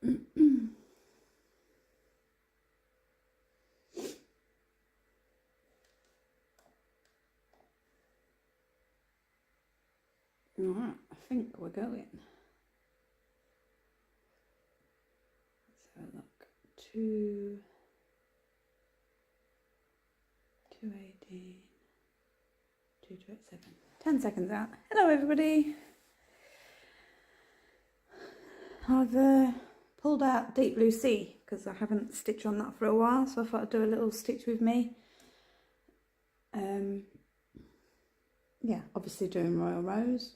Alright, I think we're going. Let's have a look. 218, 2287. 10 seconds out. Hello everybody. I've pulled out Deep Blue Sea because I haven't stitched on that for a while, so I thought I'd do a little stitch with me. Yeah, obviously doing Royal Rows.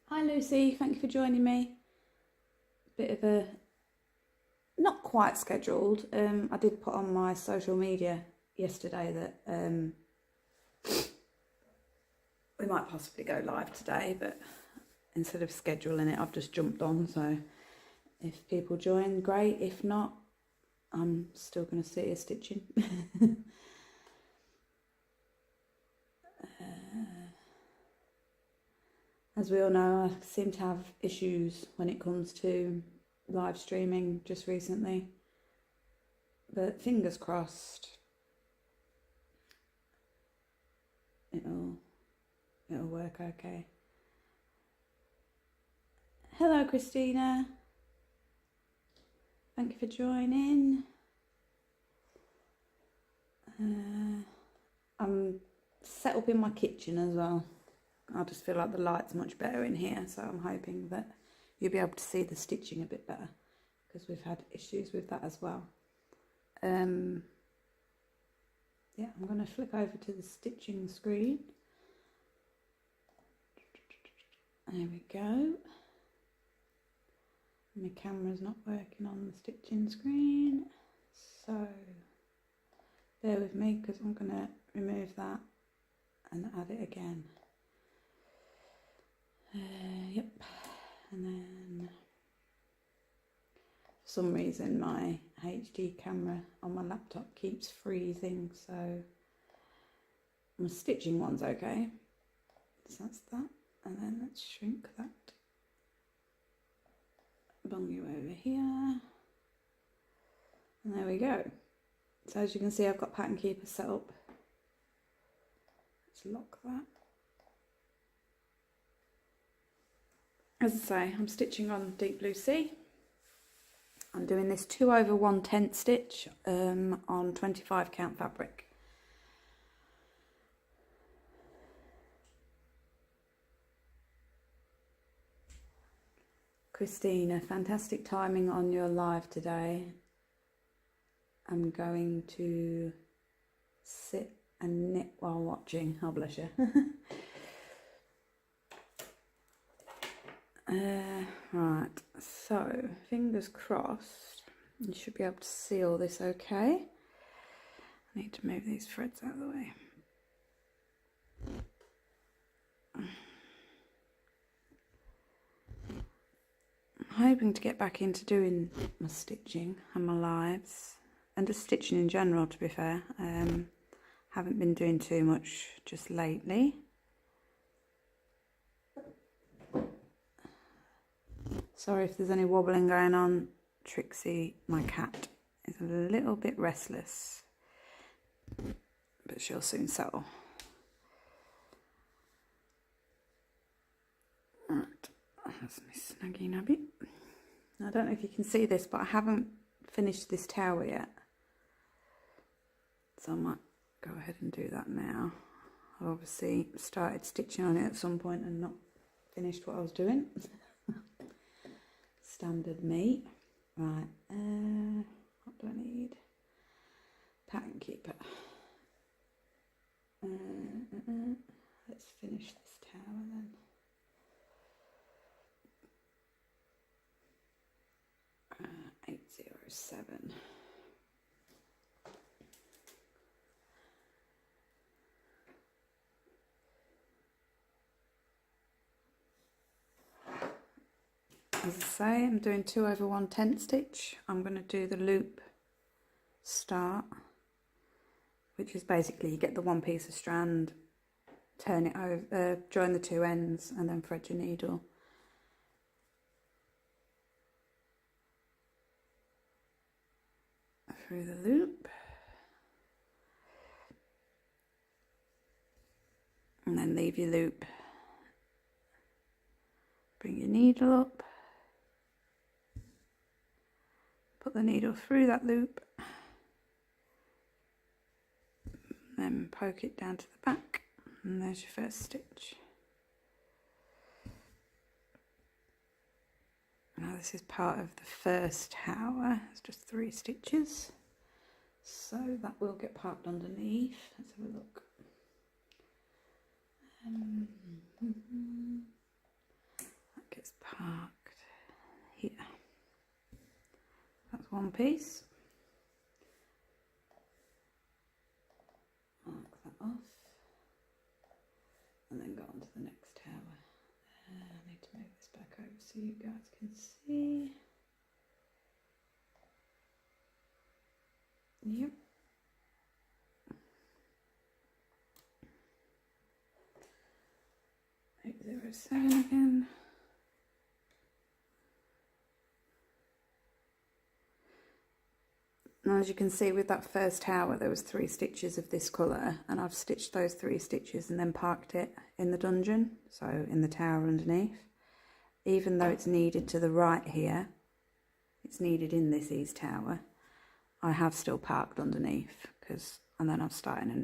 Hi Lucy, thank you for joining me. Bit of a, not quite scheduled. I did put on my social media yesterday that we might possibly go live today, but instead of scheduling it, I've just jumped on. So if people join, great. If not, I'm still going to sit here stitching. As we all know, I seem to have issues when it comes to live streaming just recently, but fingers crossed it'll work okay. Hello Christina, thank you for joining. I'm set up in my kitchen as well. I just feel like the light's much better in here, so I'm hoping that you'll be able to see the stitching a bit better, because we've had issues with that as well. Yeah, I'm going to flick over to the stitching screen. There we go. My camera's not working on the stitching screen, so bear with me because I'm going to remove that and add it again. Yep, and then for some reason my HD camera on my laptop keeps freezing, so my stitching one's okay. So that's that, and then let's shrink that. Bung you over here, and there we go. So as you can see, I've got pattern keeper set up. Let's lock that. As I say, I'm stitching on Deep Blue Sea. I'm doing this 2 over 1/10 stitch on 25 count fabric. Christina, fantastic timing on your live today. I'm going to sit and knit while watching. Oh, bless you. Right, so fingers crossed you should be able to see all this okay. I need to move these threads out of the way. I'm hoping to get back into doing my stitching and my lives and just stitching in general, to be fair. Haven't been doing too much just lately. Sorry if there's any wobbling going on. Trixie, my cat, is a little bit restless, but she'll soon settle. Right, that's my snuggy nubby. I don't know if you can see this, but I haven't finished this tower yet, so I might go ahead and do that now. I obviously started stitching on it at some point and not finished what I was doing. Standard me. Right, what do I need? Pattern keeper. Let's finish this tower then. Uh, 807. As I say, I'm doing 2 over 1/10 stitch. I'm going to do the loop start, which is basically you get the one piece of strand, turn it over, join the 2 ends, and then thread your needle. through the loop. And then leave your loop. Bring your needle up. Put the needle through that loop. Then poke it down to the back. And there's your first stitch. Now this is part of the first tower. It's just 3 stitches. So that will get parked underneath. Let's have a look. That gets parked here. That's one piece. Mark that off. And then go on to the next tower. I need to move this back over so you guys can see. Yep. 807 again. Now as you can see with that first tower there was 3 stitches of this colour, and I've stitched those 3 stitches and then parked it in the dungeon, so in the tower underneath. Even though it's needed to the right here, it's needed in this east tower, I have still parked underneath, and then I'm starting a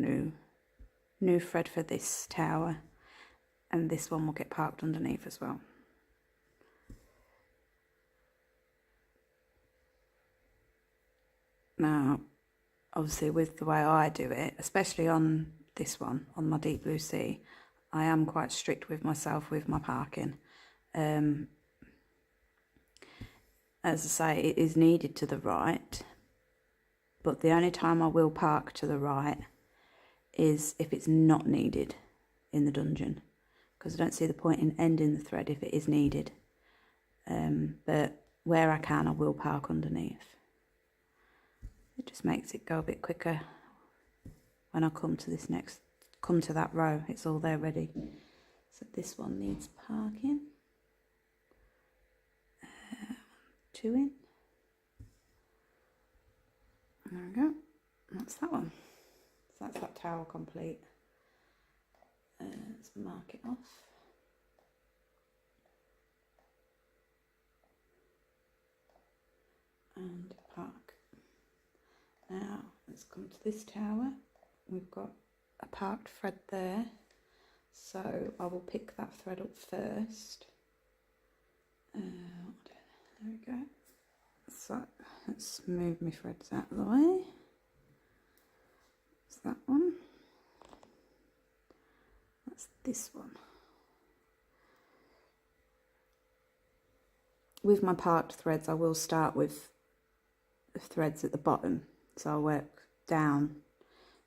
new thread for this tower, and this one will get parked underneath as well. Now, obviously with the way I do it, especially on this one, on my deep blue sea, I am quite strict with myself with my parking. As I say, it is needed to the right, but the only time I will park to the right is if it's not needed in the dungeon, because I don't see the point in ending the thread if it is needed. But where I can, I will park underneath. It just makes it go a bit quicker when I come to that row. It's all there ready. So this one needs parking. 2 in. There we go. That's that one. So that's that tower complete. Let's mark it off. And park. Now let's come to this tower. We've got a parked thread there, so I will pick that thread up first. There we go. So let's move my threads out of the way. That's that one. That's this one. With my parked threads, I will start with the threads at the bottom. So I'll work down.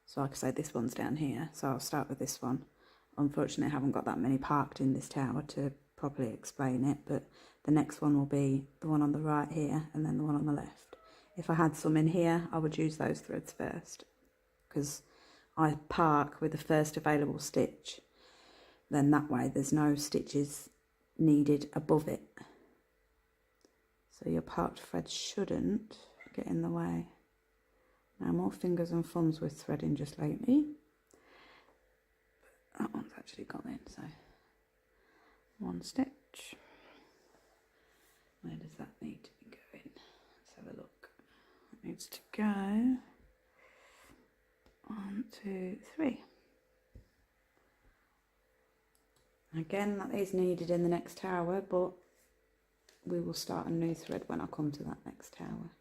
So like I say, this one's down here. So I'll start with this one. Unfortunately, I haven't got that many parked in this tower to properly explain it, but the next one will be the one on the right here and then the one on the left. If I had some in here, I would use those threads first, because I park with the first available stitch. Then that way there's no stitches needed above it. So your parked thread shouldn't get in the way. Now more fingers and thumbs with threading just lately. That one's actually gone in, so 1 stitch. Where does that need to be going? Let's have a look. It needs to go 1, 2, 3. Again, that is needed in the next tower, but we will start a new thread when I come to that next tower.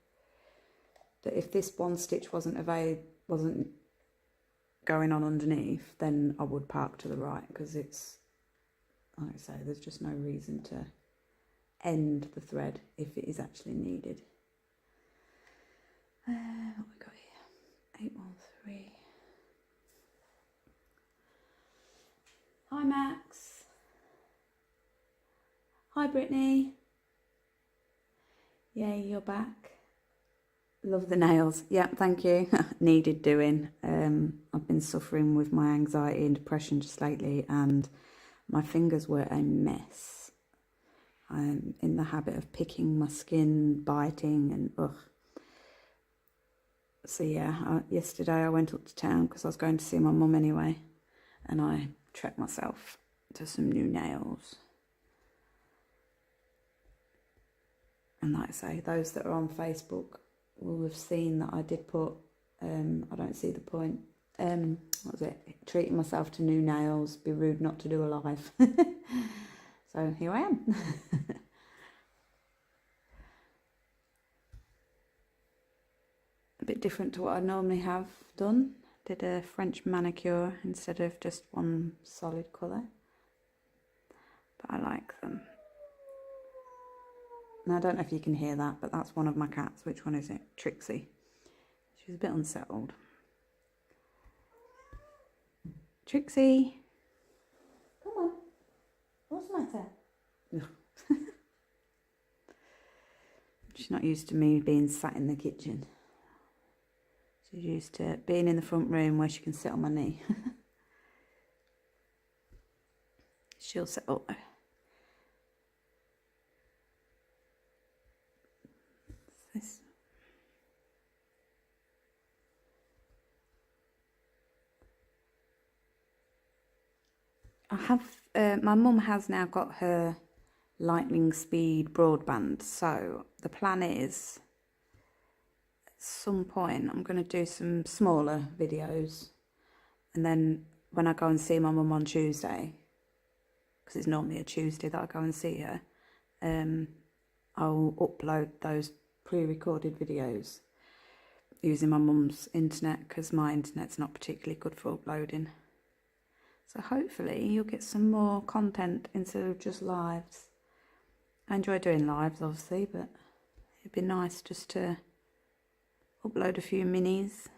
That if this 1 stitch wasn't going on underneath, then I would park to the right, because it's, like I say, there's just no reason to end the thread if it is actually needed. What we got here? 813. Hi Max. Hi Brittany. Yay, you're back. Love the nails. Yeah, thank you. Needed doing. I've been suffering with my anxiety and depression just lately, and my fingers were a mess. I'm in the habit of picking my skin, biting, and ugh. So yeah, yesterday I went up to town because I was going to see my mum anyway, and I treated myself to some new nails. And like I say, those that are on Facebook will have seen that I did put, I don't see the point, what was it, treating myself to new nails, be rude not to do a live. So here I am. A bit different to what I normally have done. Did a French manicure instead of just one solid colour. But I like them. Now I don't know if you can hear that, but that's one of my cats. Which one is it? Trixie. She's a bit unsettled. Trixie! Come on. What's the matter? She's not used to me being sat in the kitchen. She's used to being in the front room where she can sit on my knee. She'll settle. This. I have, my mum has now got her lightning speed broadband, so the plan is at some point I'm going to do some smaller videos, and then when I go and see my mum on Tuesday, because it's normally a Tuesday that I go and see her, I'll upload those pre-recorded videos using my mum's internet, because my internet's not particularly good for uploading. So hopefully you'll get some more content instead of just lives. I enjoy doing lives, obviously, but it'd be nice just to upload a few minis.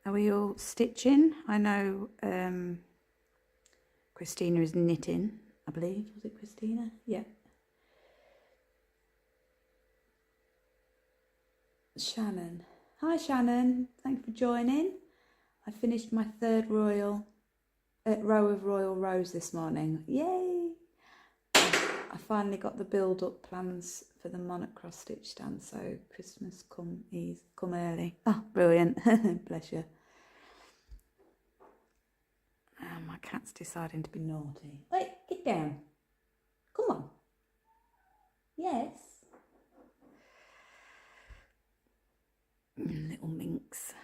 Are we all stitching? I know Christina is knitting, I believe. Was it Christina? Yeah. Shannon. Hi Shannon, thanks for joining. I finished my third row of royal rows this morning. Yay! I finally got the build-up plans for the monarch cross stitch stand, so Christmas come early. Oh, brilliant. Bless you. Oh, my cat's deciding to be naughty. Wait, get down. Come on. Yes. Little minx.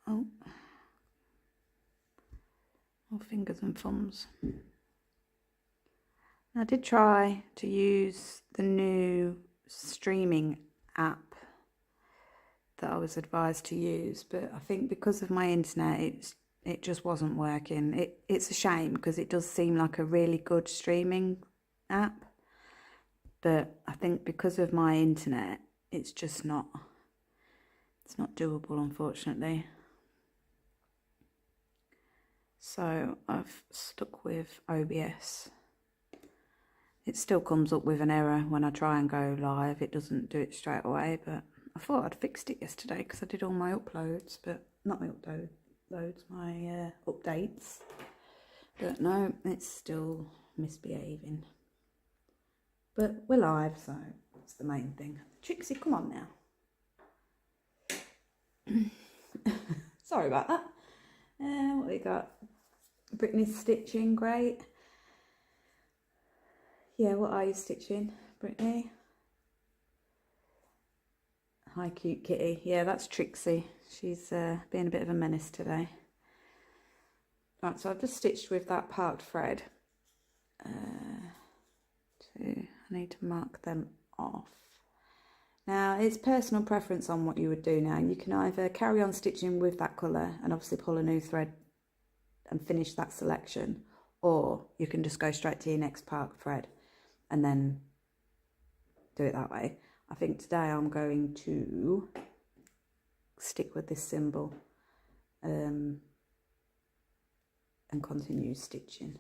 Oh. All fingers and thumbs. I did try to use the new streaming app that I was advised to use, but I think because of my internet it just wasn't working. It's a shame because it does seem like a really good streaming app, but I think because of my internet it's just not doable, unfortunately. So I've stuck with OBS. It still comes up with an error when I try and go live. It doesn't do it straight away, but I thought I'd fixed it yesterday because I did all my uploads, but not my uploads, my updates. But no, it's still misbehaving. But we're live, so that's the main thing. Trixie, come on now. Sorry about that. What we got? Brittany's stitching, great. Yeah, what are you stitching, Brittany? Hi, cute kitty. Yeah, that's Trixie. She's being a bit of a menace today. Right, so I've just stitched with that part thread. I need to mark them off. Now, it's personal preference on what you would do now. You can either carry on stitching with that colour and obviously pull a new thread and finish that selection, or you can just go straight to your next part thread and then do it that way. I think today I'm going to stick with this symbol and continue stitching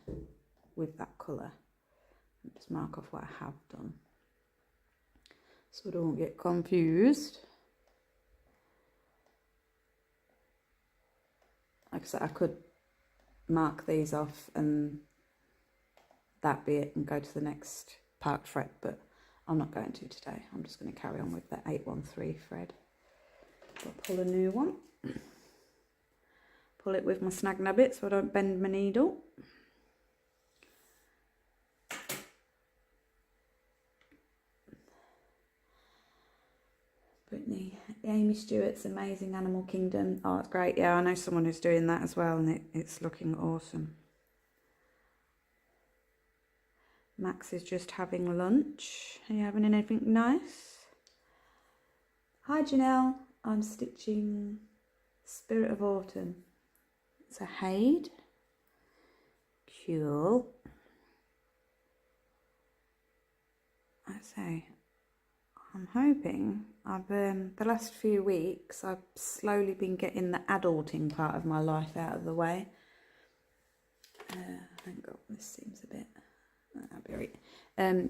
with that colour. Just mark off what I have done so I don't get confused. Like I said, I could mark these off and that be it and go to the next part thread, but I'm not going to today. I'm just going to carry on with the 813 thread. I'll pull a new one. Pull it with my snag nabbit so I don't bend my needle. Brittany, Amy Stewart's Amazing Animal Kingdom. Oh, it's great. Yeah, I know someone who's doing that as well, and it's looking awesome. Max is just having lunch. Are you having anything nice? Hi Janelle, I'm stitching Spirit of Autumn. It's a Haid. Cool. I say, I'm hoping the last few weeks I've slowly been getting the adulting part of my life out of the way. Hang on, this seems a bit.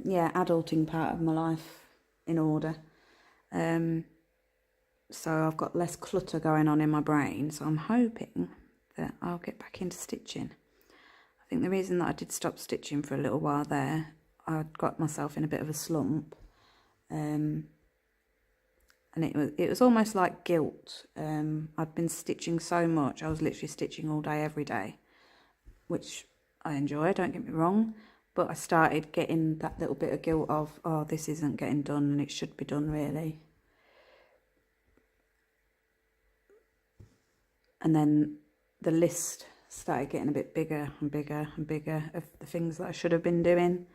Yeah, adulting part of my life in order. So I've got less clutter going on in my brain. So I'm hoping that I'll get back into stitching. I think the reason that I did stop stitching for a little while there, I got myself in a bit of a slump. And it was almost like guilt. I'd been stitching so much. I was literally stitching all day, every day, which I enjoy, don't get me wrong. But I started getting that little bit of guilt of, oh, this isn't getting done and it should be done really. And then the list started getting a bit bigger and bigger and bigger of the things that I should have been doing.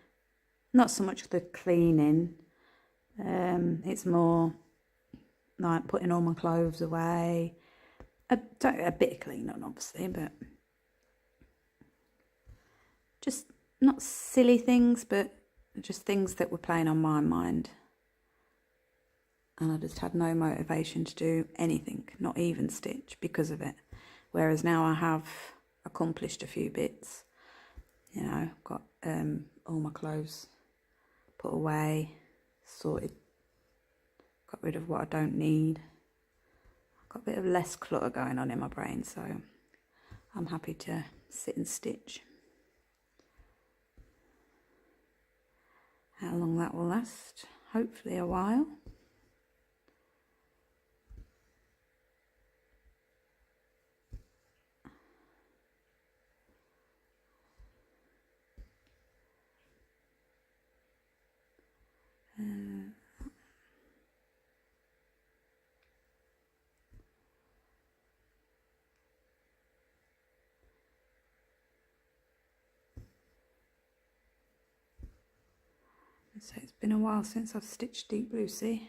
Not so much the cleaning. It's more like putting all my clothes away. A bit of cleaning, obviously, but just not silly things, but just things that were playing on my mind. And I just had no motivation to do anything, not even stitch, because of it. Whereas now I have accomplished a few bits. You know, got all my clothes put away, sorted, got rid of what I don't need. Got a bit of less clutter going on in my brain, so I'm happy to sit and stitch. How long that will last? Hopefully a while. So it's been a while since I've stitched Deep Blue Sea.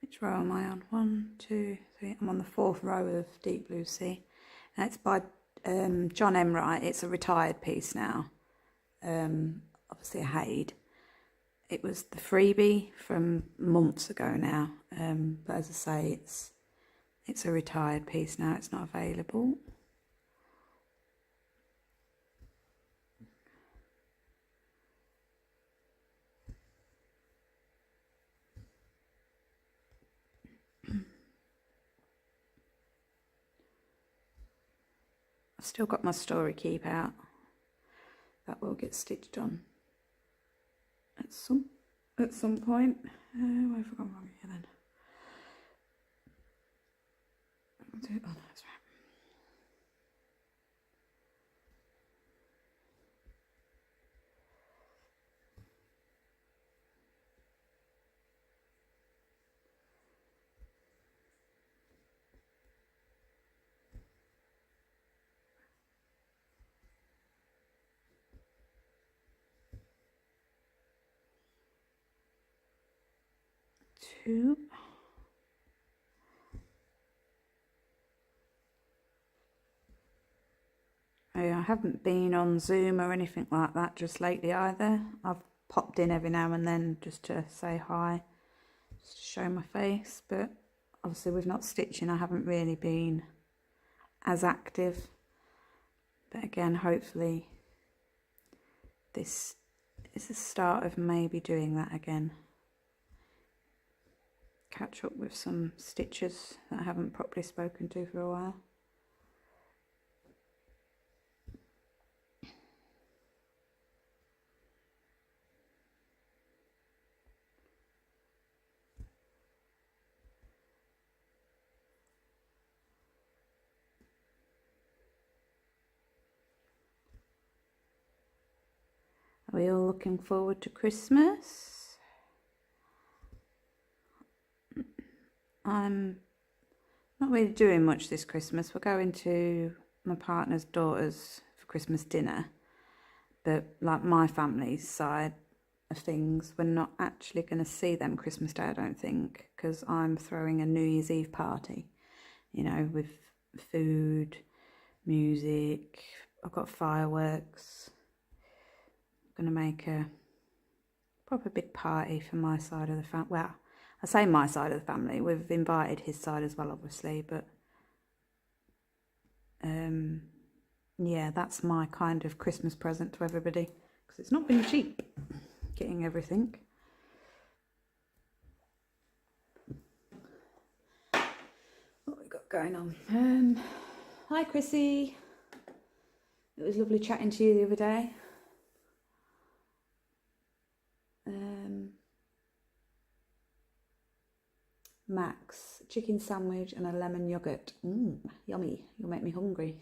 Which row am I on? 1, 2, 3. I'm on the 4th row of Deep Blue Sea. Now it's by John Emwright. It's a retired piece now. Obviously a Haid. It was the freebie from months ago now. But as I say, it's a retired piece now. It's not available. I've still got my story keep out. That will get stitched on at some point. Where have I gone wrong here then? Oh no, that's right. Two. Oh, yeah, I haven't been on Zoom or anything like that just lately either. I've popped in every now and then just to say hi, just to show my face, but obviously with not stitching I haven't really been as active. But again, hopefully this is the start of maybe doing that again. Catch up with some stitches that I haven't properly spoken to for a while. Are we all looking forward to Christmas? I'm not really doing much this Christmas. We're going to my partner's daughter's for Christmas dinner. But like my family's side of things, we're not actually going to see them Christmas Day, I don't think, because I'm throwing a New Year's Eve party, you know, with food, music. I've got fireworks. I'm going to make a proper big party for my side of the family. Well, I say my side of the family. We've invited his side as well, obviously, but yeah, that's my kind of Christmas present to everybody, because it's not been cheap getting everything. What we got going on? Hi Chrissy. It was lovely chatting to you the other day. Max, chicken sandwich and a lemon yoghurt. Yummy. You'll make me hungry.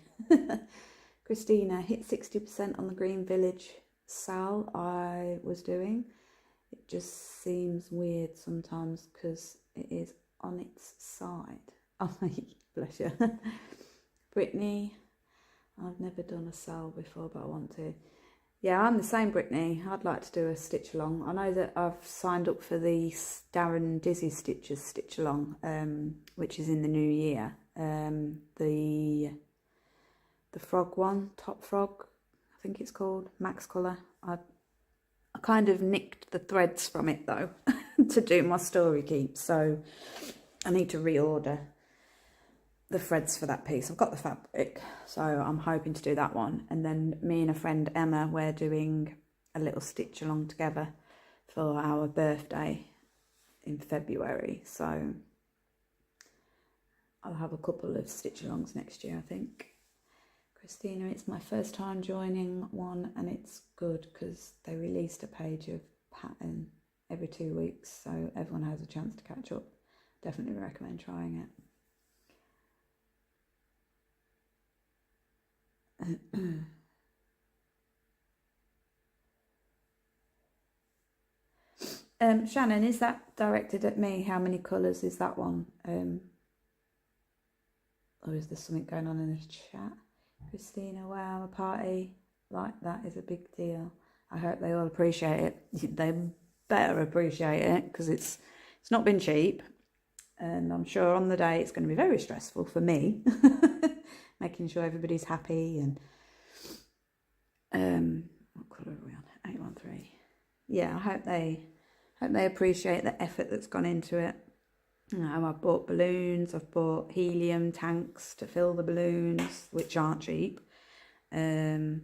Christina, hit 60% on the Green Village sale I was doing. It just seems weird sometimes because it is on its side. Oh, bless you. Brittany, I've never done a sale before, but I want to. Yeah, I'm the same, Brittany. I'd like to do a stitch along. I know that I've signed up for the Darren Dizzy Stitches stitch along, which is in the new year. The frog one, Top Frog, I think it's called, Max Colour. I kind of nicked the threads from it though to do my story keep, so I need to reorder the threads for that piece. I've got the fabric, so I'm hoping to do that one. And then me and a friend Emma, we're doing a little stitch along together for our birthday in February, so I'll have a couple of stitch alongs next year, I think. Christina, it's my first time joining one and it's good because they released a page of pattern every 2 weeks, so everyone has a chance to catch up. Definitely recommend trying it. Shannon, is that directed at me? How many colours is that one? Or is there something going on in the chat? Christina, wow, a party like that is a big deal. I hope they all appreciate it. They better appreciate it because it's not been cheap, and I'm sure on the day it's going to be very stressful for me, making sure everybody's happy. And what colour are we on? 813. Yeah, I hope they appreciate the effort that's gone into it. You know, I've bought balloons, I've bought helium tanks to fill the balloons, which aren't cheap. What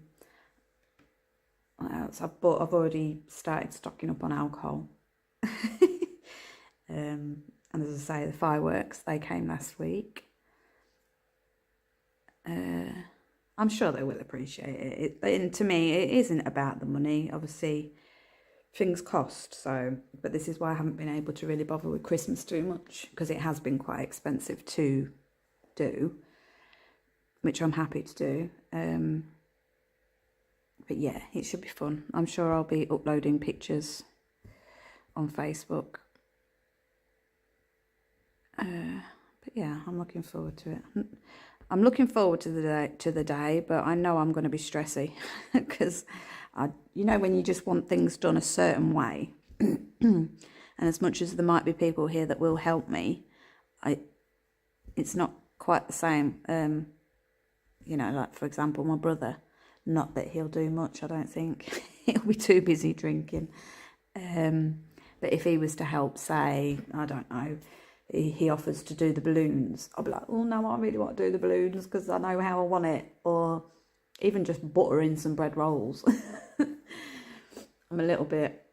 else? I've already started stocking up on alcohol. And as I say, the fireworks, they came last week. I'm sure they will appreciate it. And to me, it isn't about the money. Obviously, things cost, so, but this is why I haven't been able to really bother with Christmas too much, because it has been quite expensive to do, which I'm happy to do. But yeah, it should be fun. I'm sure I'll be uploading pictures on Facebook. But yeah, I'm looking forward to it. I'm looking forward to the day, but I know I'm going to be stressy because you know, when you just want things done a certain way, and as much as there might be people here that will help me, it's not quite the same. You know, like for example, my brother. Not that he'll do much, I don't think. He'll be too busy drinking. But if he was to help, say, I don't know, he offers to do the balloons, I'll be like, oh no, I really want to do the balloons because I know how I want it. Or even just buttering some bread rolls. I'm a little bit,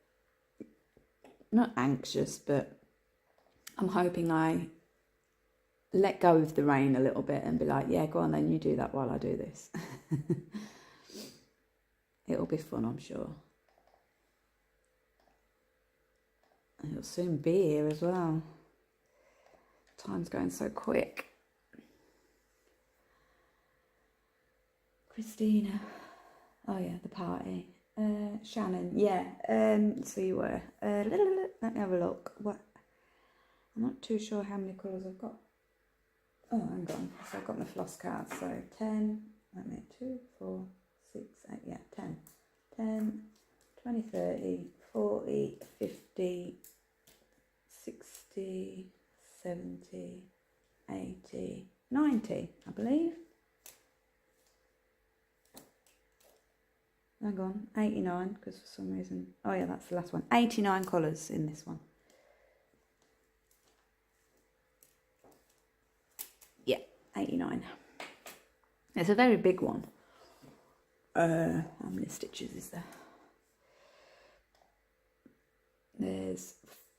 not anxious, but I'm hoping I let go of the rain a little bit and be like, yeah, go on then, you do that while I do this. It'll be fun, I'm sure. It'll soon be here as well. Time's going so quick. Christina. Oh yeah, the party. Shannon. Yeah. So you were. Let me have a look. What? I'm not too sure how many colours I've got. Oh, hang on. So I've got my floss cards. So 10. Let me 2, 4, 6, 8. Yeah, 10. 10, 20, 30, 40, 50, 60, 70, 80, 90, I believe. Hang on, 89, because for some reason... Oh yeah, that's the last one. 89 colours in this one. Yeah, 89. It's a very big one. How many stitches is there? There's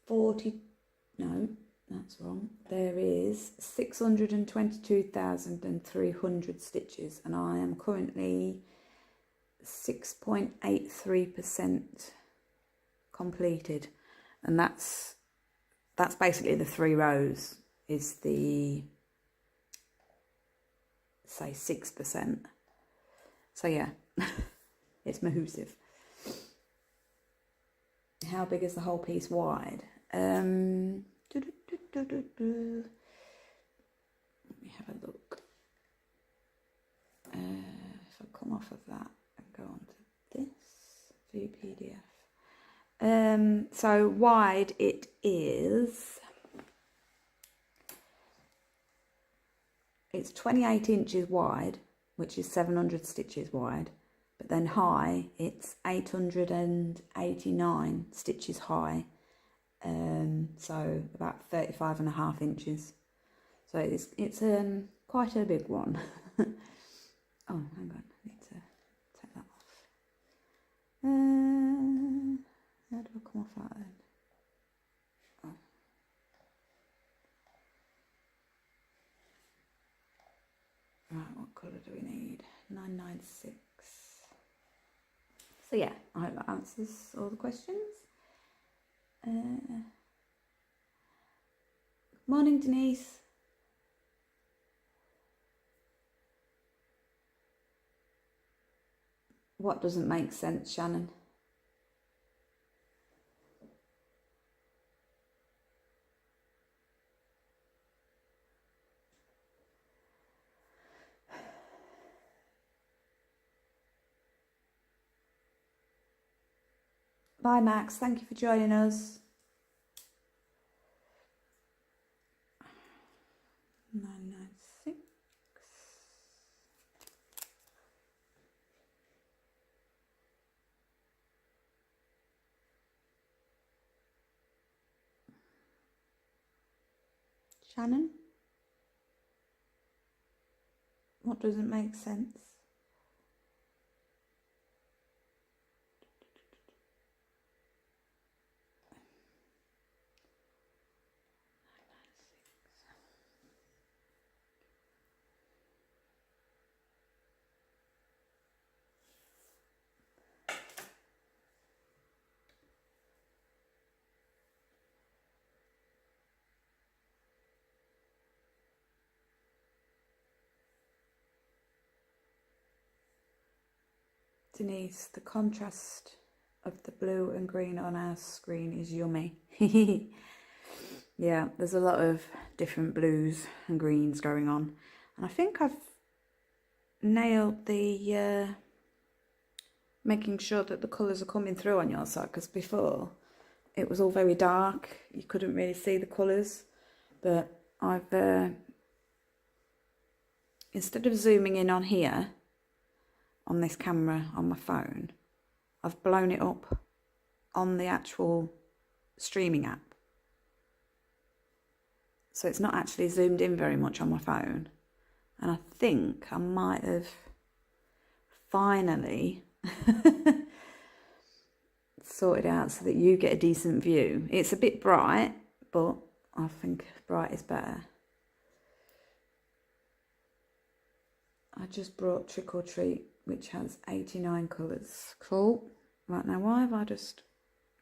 40... No, that's wrong. There is 622,300 stitches, and I am currently 6.83% completed, and that's basically the 3 rows is the, say, 6%. So yeah, it's mahoosive. How big is the whole piece wide? Let me have a look. If I come off of that and go on to this, view PDF. So wide it is, it's 28 inches wide, which is 700 stitches wide. But then high, it's 889 stitches high. So about 35.5 inches. So it's quite a big one. Oh, hang on, I need to take that off. How do I come off that then? Oh. Right, what colour do we need? 996. So yeah, I hope that answers all the questions. Morning, Denise. What doesn't make sense, Shannon? Bye, Max. Thank you for joining us. 996. Shannon? What doesn't make sense? Denise, the contrast of the blue and green on our screen is yummy. Yeah, there's a lot of different blues and greens going on. And I think I've nailed the making sure that the colours are coming through on your side, because before it was all very dark. You couldn't really see the colours. But I've, instead of zooming in on here, on this camera on my phone, I've blown it up on the actual streaming app. So it's not actually zoomed in very much on my phone. And I think I might have finally sorted out so that you get a decent view. It's a bit bright, but I think bright is better. I just brought Trick or Treat, which has 89 colours. Cool. Right, now why have I just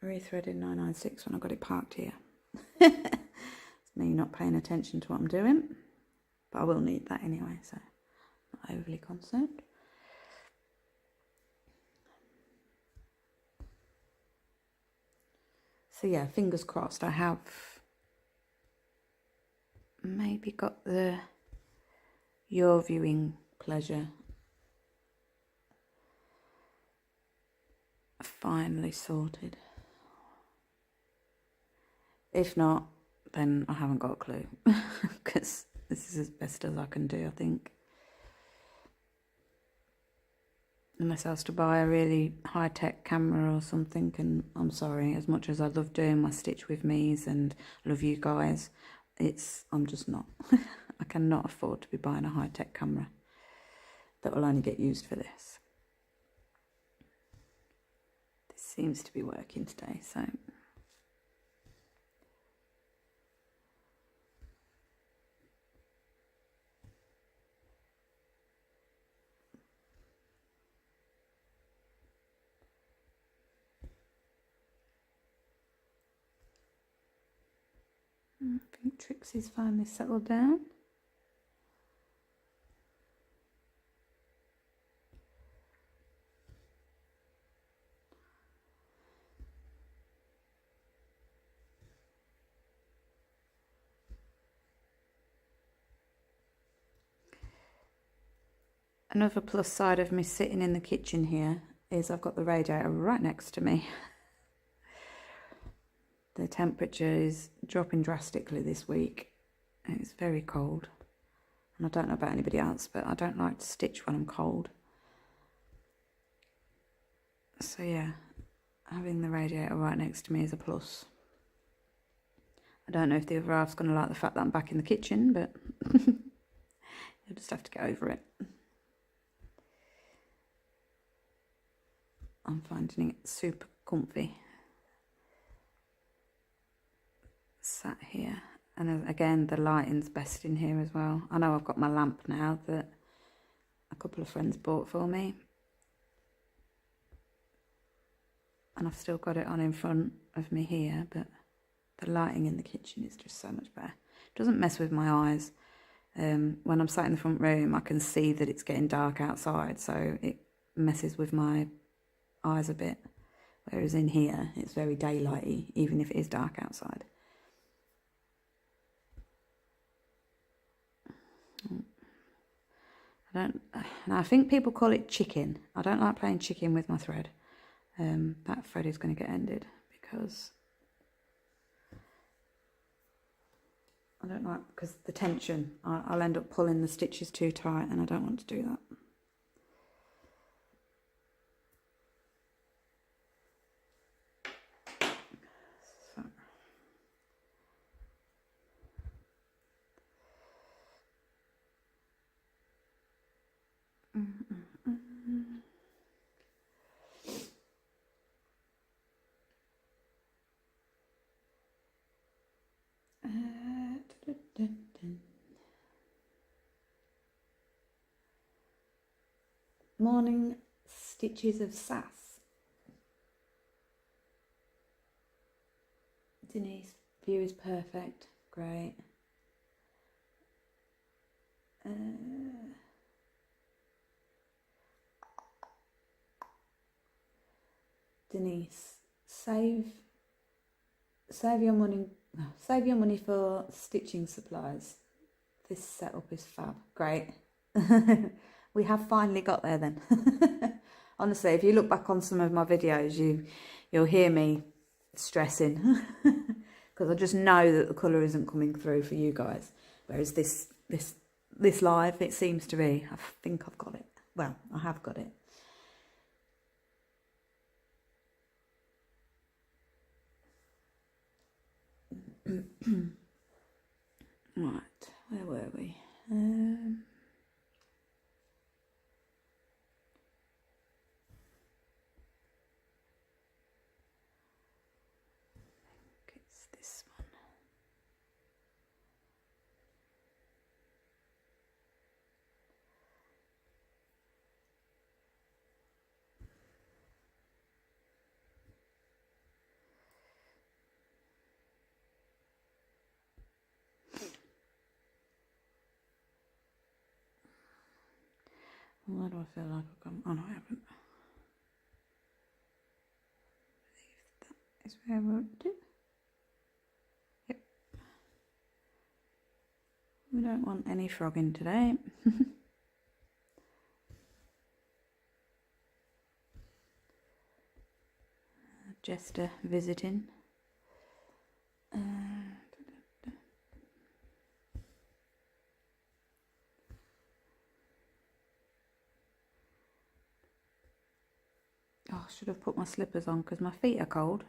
rethreaded 996 when I got it parked here? It's me not paying attention to what I'm doing, but I will need that anyway, so not overly concerned. So yeah, fingers crossed. I have maybe got your viewing pleasure finally sorted. If not, then I haven't got a clue, because this is as best as I can do, I think. Unless I was to buy a really high-tech camera or something, and I'm sorry, as much as I love doing my Stitch With Me's and love you guys, I'm just not. I cannot afford to be buying a high-tech camera that will only get used for this. This seems to be working today, so... I think Trixie's finally settled down. Another plus side of me sitting in the kitchen here is I've got the radiator right next to me. The temperature is dropping drastically this week. It's very cold. And I don't know about anybody else, but I don't like to stitch when I'm cold. So yeah, having the radiator right next to me is a plus. I don't know if the other half's going to like the fact that I'm back in the kitchen, but you'll just have to get over it. I'm finding it super comfy. Sat here, and again the lighting's best in here as well. I know I've got my lamp now that a couple of friends bought for me, and I've still got it on in front of me here, but the lighting in the kitchen is just so much better. It doesn't mess with my eyes. When I'm sat in the front room, I can see that it's getting dark outside, so it messes with my eyes a bit, whereas in here it's very daylighty even if it is dark outside. I think people call it chicken. I don't like playing chicken with my thread. That thread is going to get ended because I don't like, because the tension, I'll end up pulling the stitches too tight, and I don't want to do that. So. Morning stitches of sass. Denise, view is perfect. Great. Denise, save your money. Save your money for stitching supplies. This setup is fab. Great. We have finally got there then. Honestly, if you look back on some of my videos, you'll hear me stressing because I just know that the colour isn't coming through for you guys. Whereas this live, it seems to be. I think I've got it. Well, I have got it. Right, where were we? Why do I feel like I've gone? Oh no, I haven't. That is where I want to. Yep. We don't want any frogging today. Jester visiting. Oh, I should have put my slippers on because my feet are cold.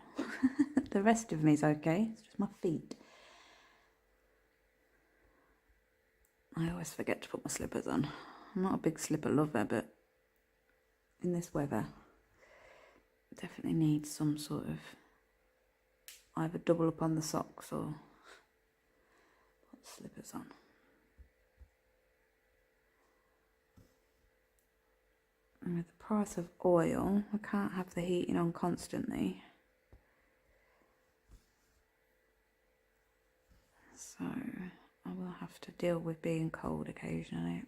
The rest of me is okay, it's just my feet. I always forget to put my slippers on. I'm not a big slipper lover, but in this weather, definitely need some sort of either double up on the socks or put slippers on. And with the price of oil, I can't have the heating on constantly. So I will have to deal with being cold occasionally.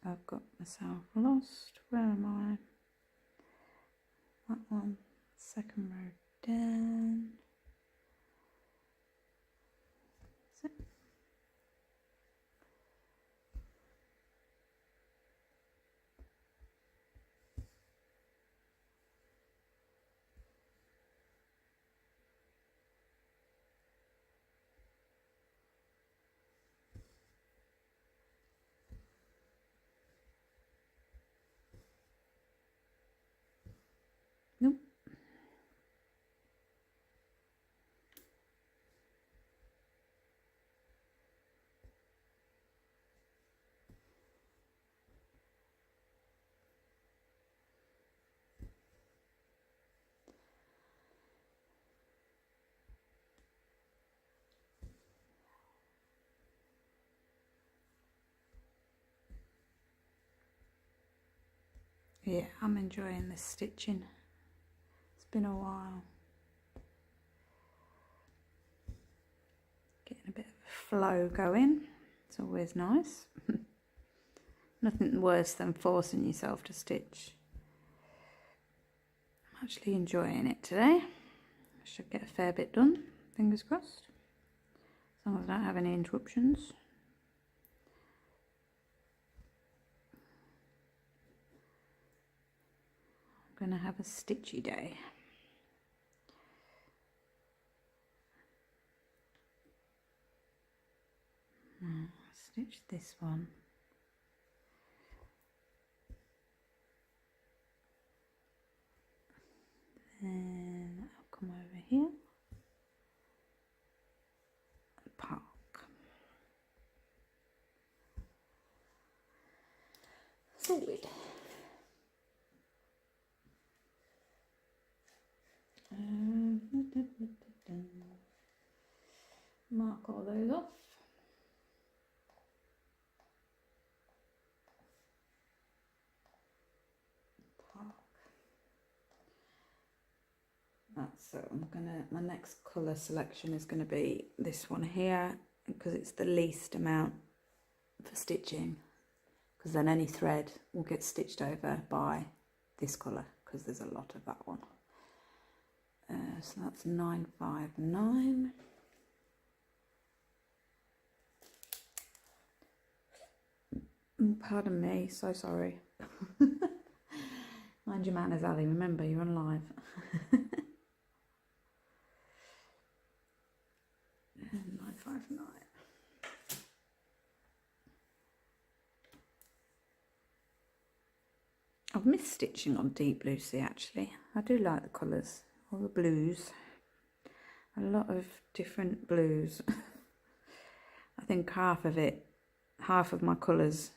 I've got myself lost. Where am I? That one, second row down. Is it? Nope. Yeah, I'm enjoying this stitching. It's been a while. Getting a bit of a flow going. It's always nice. Nothing worse than forcing yourself to stitch. I'm actually enjoying it today. I should get a fair bit done, fingers crossed. As long as I don't have any interruptions. I'm going to have a stitchy day. Stitch this one. Then I'll come over here. Park. Sorted. Mark all those off. So I'm gonna, my next colour selection is going to be this one here because it's the least amount for stitching, because then any thread will get stitched over by this colour because there's a lot of that one. So that's 959. Pardon me, so sorry. Mind your manners, Ali, remember you're on live. 959. I've missed stitching on deep blue sea actually. I do like the colours, all the blues. A lot of different blues. I think half of my colours,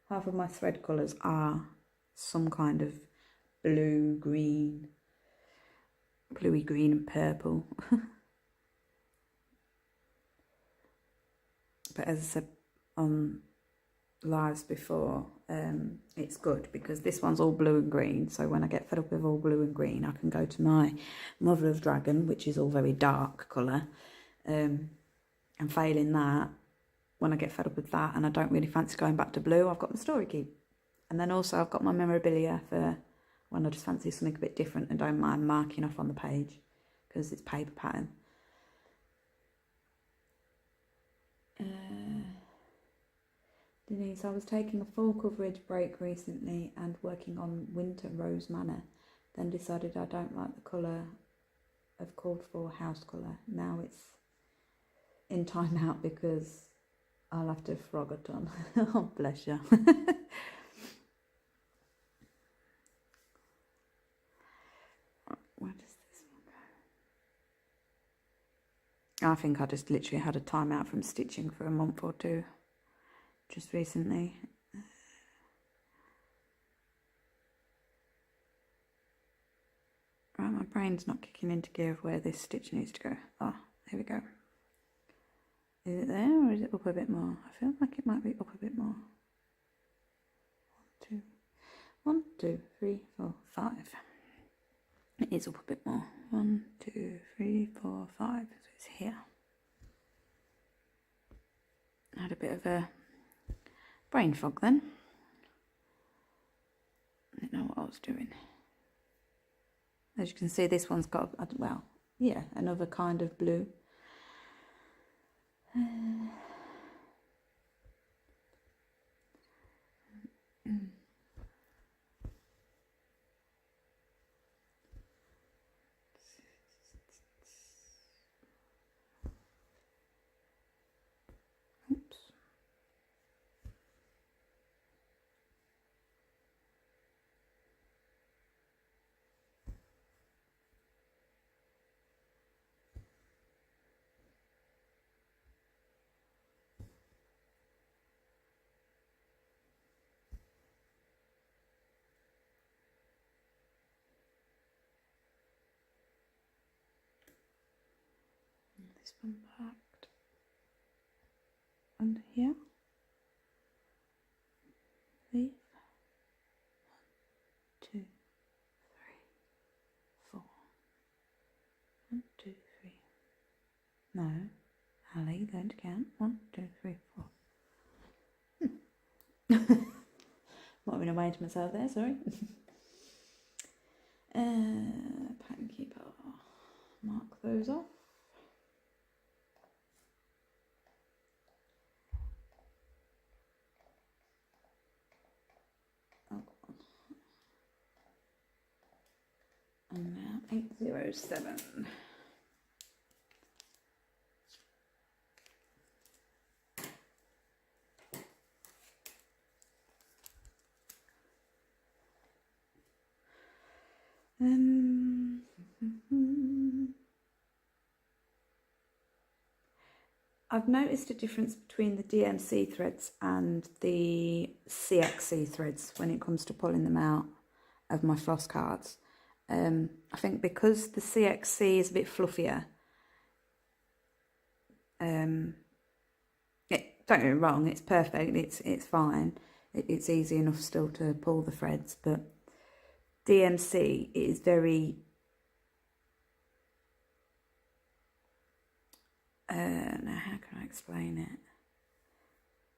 half of my thread colours are some kind of blue, green, bluey green and purple. But as I said on lives before, it's good because this one's all blue and green. So when I get fed up with all blue and green, I can go to my Mother of Dragon, which is all very dark colour. And failing that, when I get fed up with that and I don't really fancy going back to blue, I've got my Story Keep. And then also I've got my memorabilia for when I just fancy something a bit different and don't mind marking off on the page because it's paper pattern. Denise, I was taking a full coverage break recently and working on Winter Rose Manor. Then decided I don't like the colour I've called for house colour. Now it's in time out because I'll have to frog it on. Oh, bless you. Where does this one go? I think I just literally had a time out from stitching for a month or two just recently. Right, my brain's not kicking into gear of where this stitch needs to go. Oh, here we go. Is it there or is it up a bit more? I feel like it might be up a bit more. 1, 2, 3, 4, 5. It is up a bit more. 1, 2, 3, 4, 5. So it's here. I had a bit of a brain fog then. I didn't know what I was doing. As you can see, this one's got, well, yeah, another kind of blue. Oops. This one packed under here. Leaf. 1, 2, 3, 4. 1, 2, 3. No, Ali, you're going to count. 1, 2, 3, 4. Might have been away to myself there, sorry. Pattern keeper. Mark those off. And now 807. I've noticed a difference between the DMC threads and the CXC threads when it comes to pulling them out of my floss cards. I think because the CXC is a bit fluffier, don't get me wrong, it's perfect, it's fine, it's easy enough still to pull the threads, but DMC is very, now how can I explain it?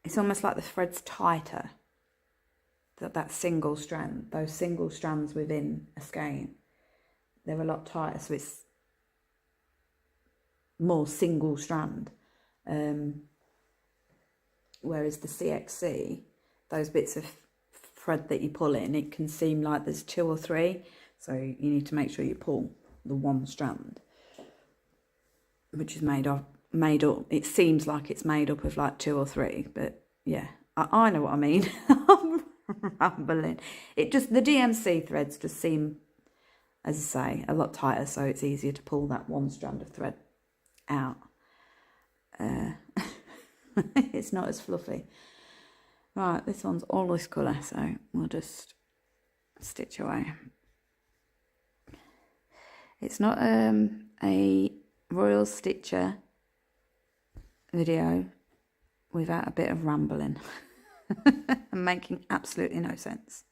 It's almost like the thread's tighter, that single strand, those single strands within a skein. They're a lot tighter, so it's more single strand. Whereas the CXC, those bits of thread that you pull in, it can seem like there's 2 or 3. So you need to make sure you pull the one strand, which is made up. It seems like it's made up of like 2 or 3, but yeah, I know what I mean. I'm rambling. The DMC threads just seem, as I say, a lot tighter, so it's easier to pull that one strand of thread out. It's not as fluffy. Right, this one's all this colour, so we'll just stitch away. It's not a Royal Stitcher video without a bit of rambling. and making absolutely no sense.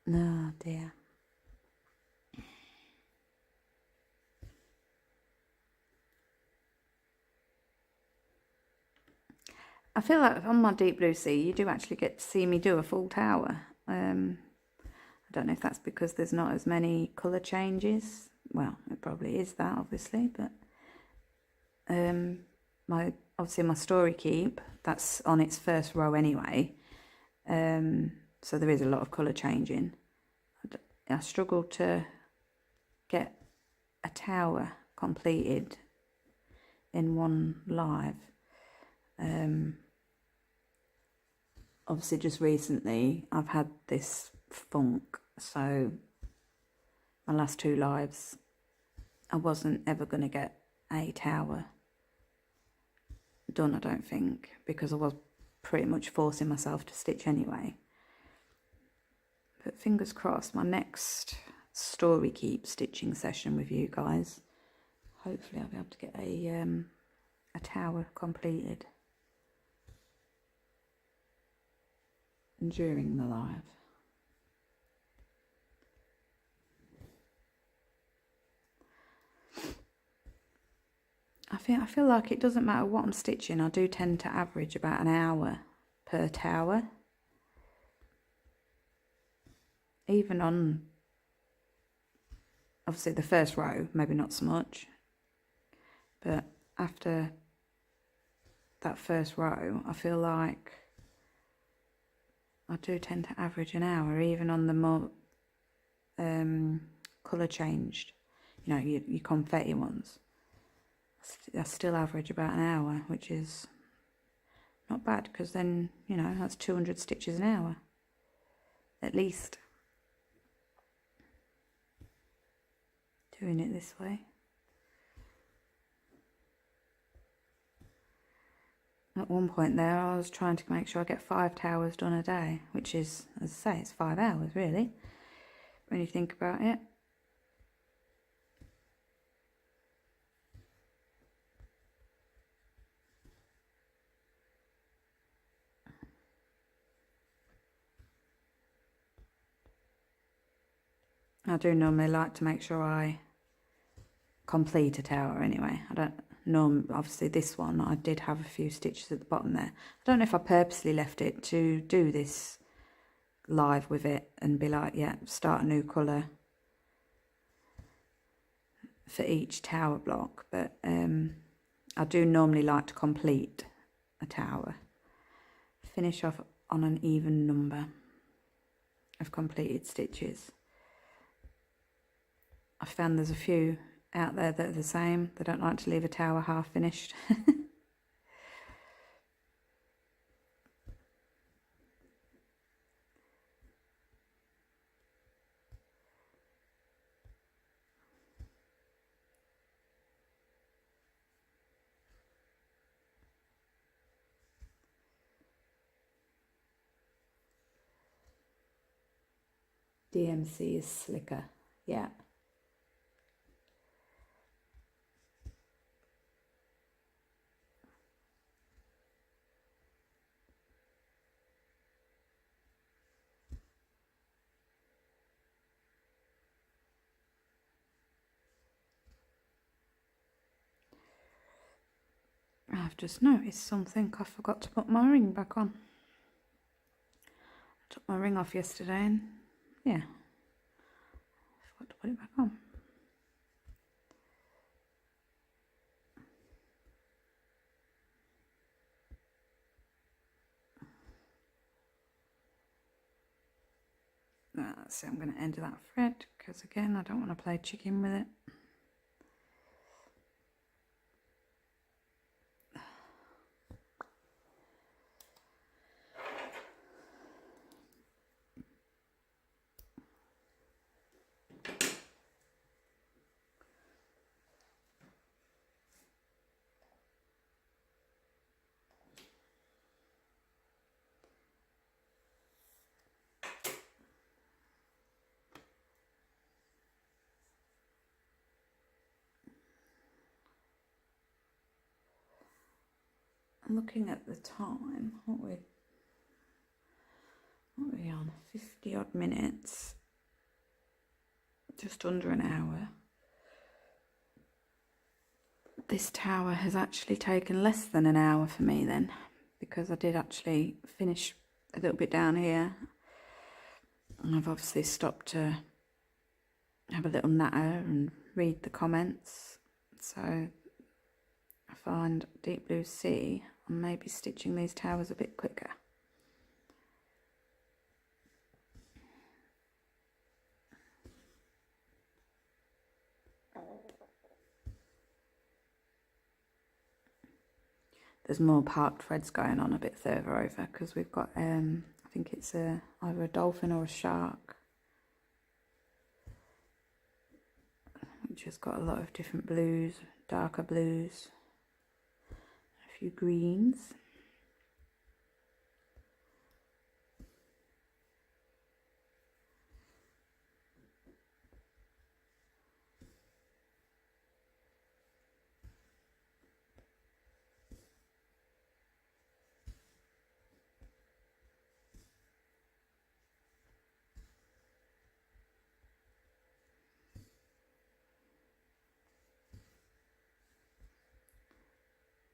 Oh dear. I feel like on my Deep Blue Sea, you do actually get to see me do a full tower. I don't know if that's because there's not as many colour changes. Well, it probably is that, obviously, but obviously my story keep, that's on its first row anyway. So there is a lot of colour changing. I struggled to get a tower completed in one live. Obviously just recently I've had this funk, so my last 2 lives I wasn't ever going to get a tower done, I don't think, because I was pretty much forcing myself to stitch anyway. But fingers crossed, my next story keep stitching session with you guys, hopefully I'll be able to get a tower completed during the live. I feel like it doesn't matter what I'm stitching, I do tend to average about an hour per tower. Even on, obviously the first row, maybe not so much, but after that first row, I feel like I do tend to average an hour, even on the more colour changed, you know, your confetti ones. I still average about an hour, which is not bad, because then, you know, that's 200 stitches an hour, at least, doing it this way. At one point there, I was trying to make sure I get 5 towers done a day, which is, as I say, it's 5 hours, really, when you think about it. I do normally like to make sure I complete a tower anyway. I don't normally, obviously this one, I did have a few stitches at the bottom there. I don't know if I purposely left it to do this live with it and be like, yeah, start a new colour for each tower block, but I do normally like to complete a tower, finish off on an even number of completed stitches. I found there's a few out there that are the same. They don't like to leave a tower half finished. DMC is slicker, yeah. I've just noticed something. I forgot to put my ring back on. I took my ring off yesterday and yeah, I forgot to put it back on. So I'm going to end that thread because again I don't want to play chicken with it. I'm looking at the time, what we're 50 odd minutes, just under an hour. This tower has actually taken less than an hour for me then, because I did actually finish a little bit down here, and I've obviously stopped to have a little natter and read the comments. So I find deep blue sea, and maybe stitching these towers a bit quicker. There's more part threads going on a bit further over, because we've got, I think it's either a dolphin or a shark, which has got a lot of different blues, darker blues, a few greens.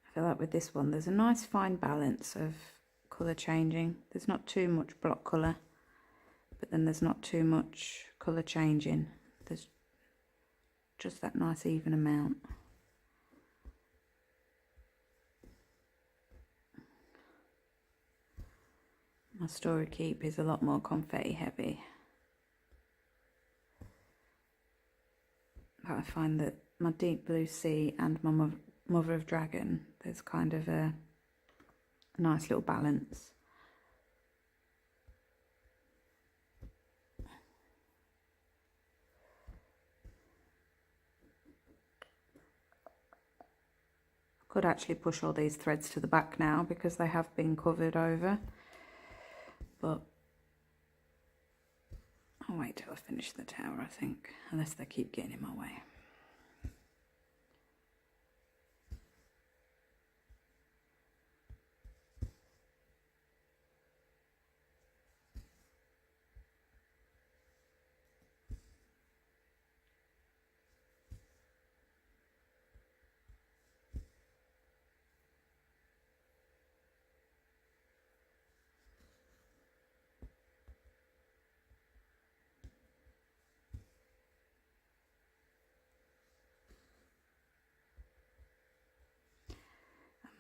I feel like with this one there's a nice fine balance of colour changing. There's not too much block colour, but then there's not too much colour changing. There's just that nice even amount. My Story Keep is a lot more confetti heavy, but I find that my Deep Blue Sea and my Mother of Dragon, there's kind of a nice little balance. I could actually push all these threads to the back now because they have been covered over, but I'll wait till I finish the tower, I think, unless they keep getting in my way.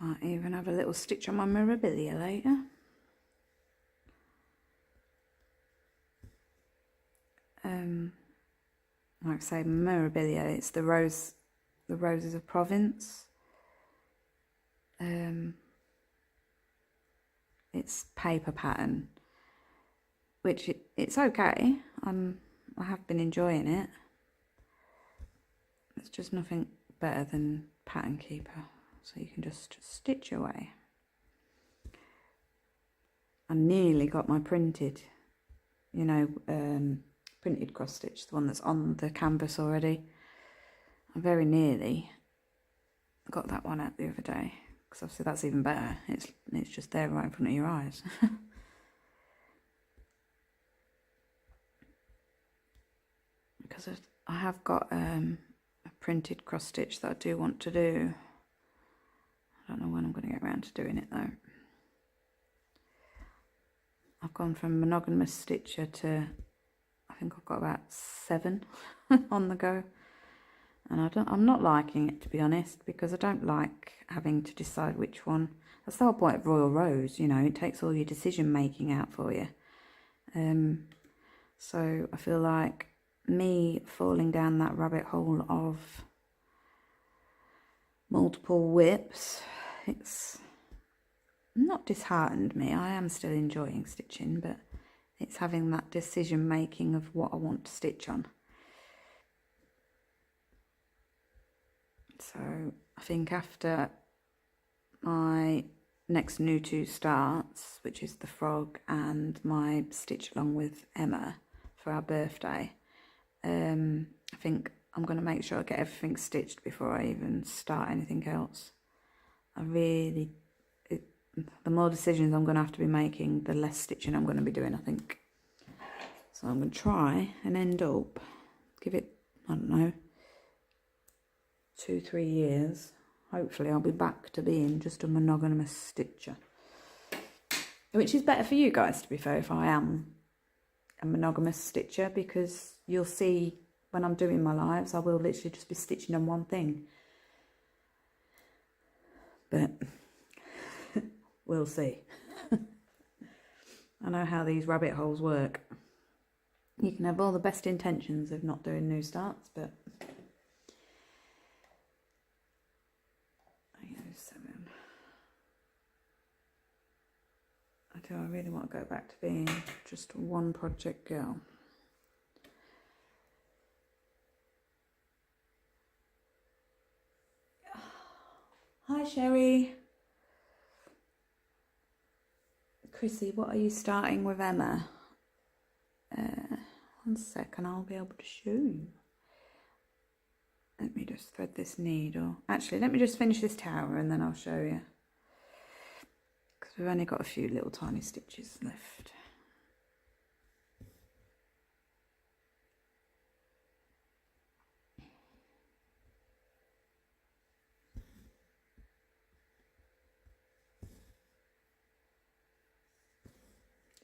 Might even have a little stitch on my Mirabilia later. Like I say, Mirabilia, it's the Roses of Provence. It's paper pattern, which it's okay. I have been enjoying it. It's just nothing better than Pattern Keeper. So you can just stitch away. I nearly got my printed, you know, printed cross stitch, the one that's on the canvas already. I very nearly got that one out the other day, because obviously that's even better. It's just there right in front of your eyes. Because I have got a printed cross stitch that I do want to do. I don't know when I'm going to get around to doing it though. I've gone from monogamous stitcher to, I think I've got about 7 on the go, and I'm not liking it, to be honest, because I don't like having to decide which one. That's the whole point of Royal Rows, you know, it takes all your decision making out for you. So I feel like me falling down that rabbit hole of multiple whips, it's not disheartened me. I am still enjoying stitching, but it's having that decision making of what I want to stitch on. So I think after my next new 2 starts, which is the frog and my stitch along with Emma for our birthday, I think I'm going to make sure I get everything stitched before I even start anything else. The more decisions I'm going to have to be making, the less stitching I'm going to be doing, I think. So I'm going to try and end up, give it, I don't know, 2-3 years. Hopefully I'll be back to being just a monogamous stitcher. Which is better for you guys, to be fair, if I am a monogamous stitcher, because you'll see when I'm doing my lives, I will literally just be stitching on one thing. But we'll see. I know how these rabbit holes work. You can have all the best intentions of not doing new starts, but 807. Do I really want to go back to being just a one project girl? Hi Sherry. Chrissy, what are you starting with Emma? 1 second, I'll be able to show you. Let me just thread this needle. Actually, let me just finish this tower and then I'll show you. Because we've only got a few little tiny stitches left.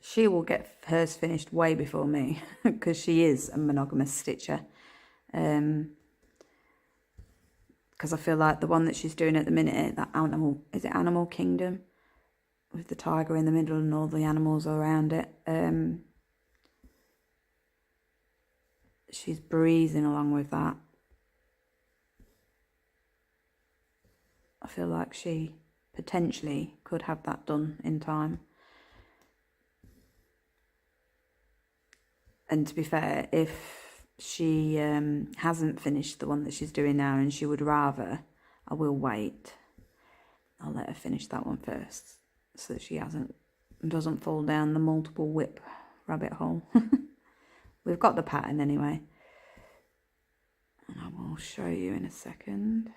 She will get hers finished way before me because she is a monogamous stitcher. Because I feel like the one that she's doing at the minute, that animal, is it Animal Kingdom? With the tiger in the middle and all the animals around it. She's breezing along with that. I feel like she potentially could have that done in time. And to be fair, if she hasn't finished the one that she's doing now and she would rather, I will wait. I'll let her finish that one first so that she doesn't fall down the multiple whip rabbit hole. We've got the pattern anyway. And I will show you in a second.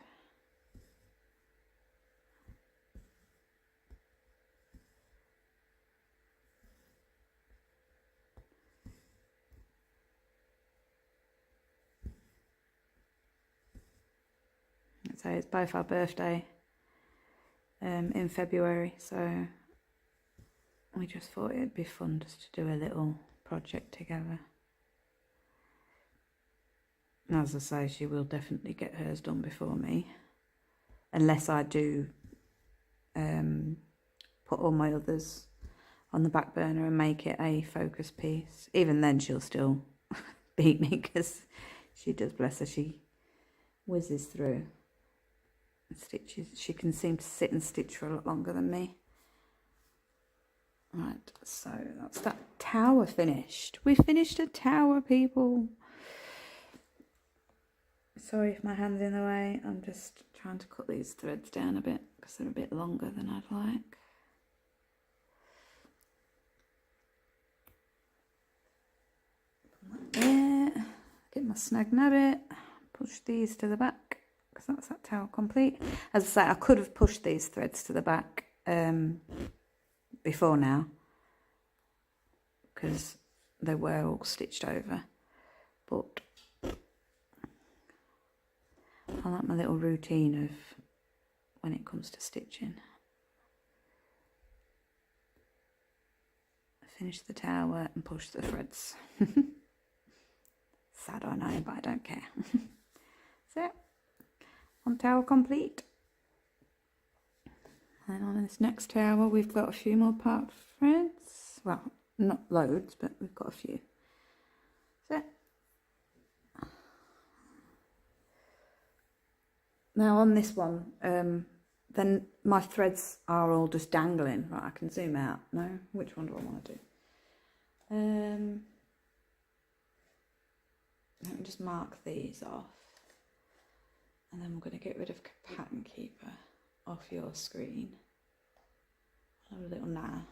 So it's both our birthday in February, so we just thought it'd be fun just to do a little project together. And as I say, she will definitely get hers done before me, unless I do put all my others on the back burner and make it a focus piece. Even then she'll still beat me because she does, bless her, she whizzes through stitches. She can seem to sit and stitch for a lot longer than me. Right, so that's that tower finished. We finished a tower, people. Sorry if my hand's in the way. I'm just trying to cut these threads down a bit because they're a bit longer than I'd like. Put that there. Get my snag nabbit. Push these to the back. That's that tower complete. As I say, I could have pushed these threads to the back before now because they were all stitched over, but I like my little routine of when it comes to stitching. Finish the tower and push the threads. Sad, I know, but I don't care. So one tower complete. And on this next tower we've got a few more part threads. Well, not loads, but we've got a few. So now on this one, then my threads are all just dangling. Right, I can zoom out. No, which one do I want to do? Let me just mark these off. And then we're going to get rid of Pattern Keeper off your screen. I'll have a little now.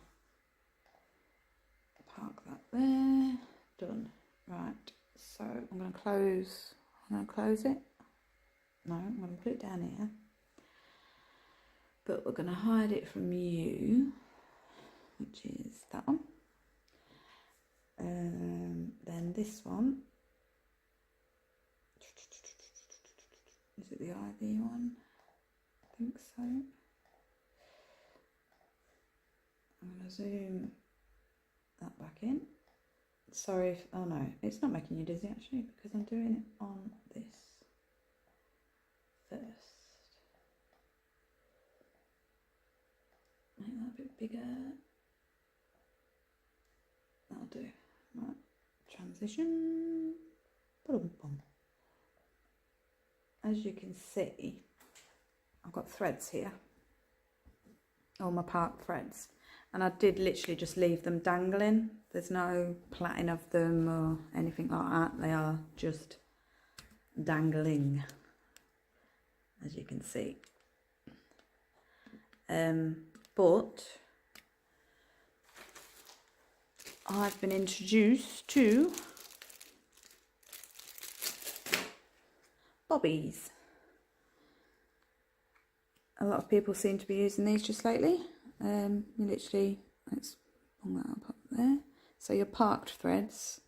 Park that there. Done. Right. So I'm going to close it. No, I'm going to put it down here. But we're going to hide it from you, which is that one. then this one, is it the IV one? I think so. I'm going to zoom that back in. Sorry if, oh no, it's not making you dizzy actually, because I'm doing it on this first. Make that a bit bigger. That'll do. Right, transition. Boom. As you can see, I've got threads here, all my park threads, and I did literally just leave them dangling. There's no plaiting of them or anything like that. They are just dangling, as you can see. But I've been introduced to bobbies. A lot of people seem to be using these just lately. You literally, let's pull that up there. So your parked threads.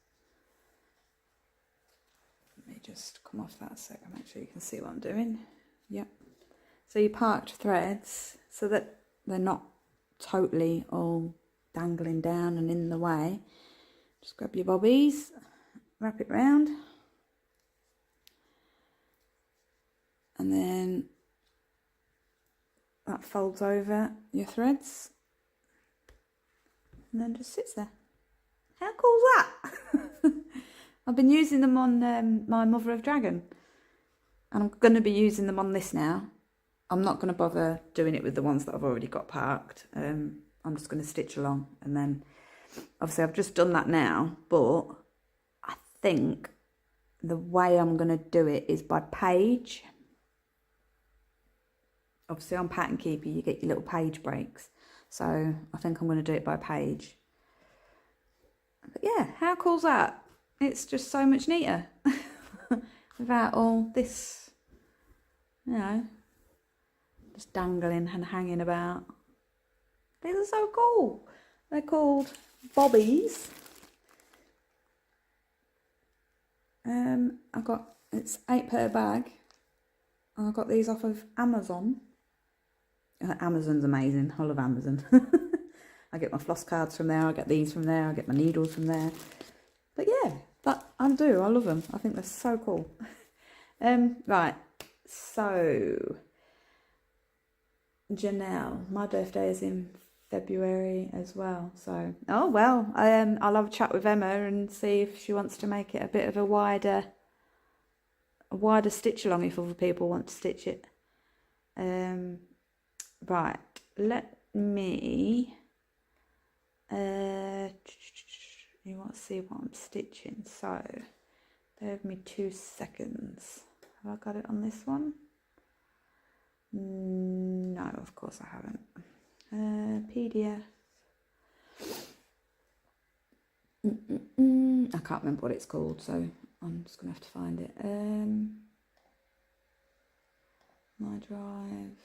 Let me just come off that a second, make sure you can see what I'm doing. Yep. So your parked threads, so that they're not totally all dangling down and in the way. Just grab your bobbies, wrap it round, and then that folds over your threads and then just sits there. How cool is that? I've been using them on my Mother of Dragon, and I'm going to be using them on this now. I'm not going to bother doing it with the ones that I've already got parked. I'm just going to stitch along, and then obviously I've just done that now, but I think the way I'm going to do it is by page. Obviously on Pattern Keeper you get your little page breaks, so I think I'm going to do it by page. But yeah, how cool's that? It's just so much neater without all this, you know, just dangling and hanging about. These are so cool. They're called bobbies. I've got, it's £8 per bag. I got these off of Amazon. Amazon's amazing. I love Amazon. I get my floss cards from there. I get these from there. I get my needles from there. But yeah, I love them. I think they're so cool. Right. So, Janelle, my birthday is in February as well. So, oh well, I'll have a chat with Emma and see if she wants to make it a bit of a wider stitch along if other people want to stitch it. Right, let me you want to see what I'm stitching, so bear with me 2 seconds. Have I got it on this one? No, of course I haven't. PDF. I can't remember what it's called, so I'm just gonna have to find it. My drive,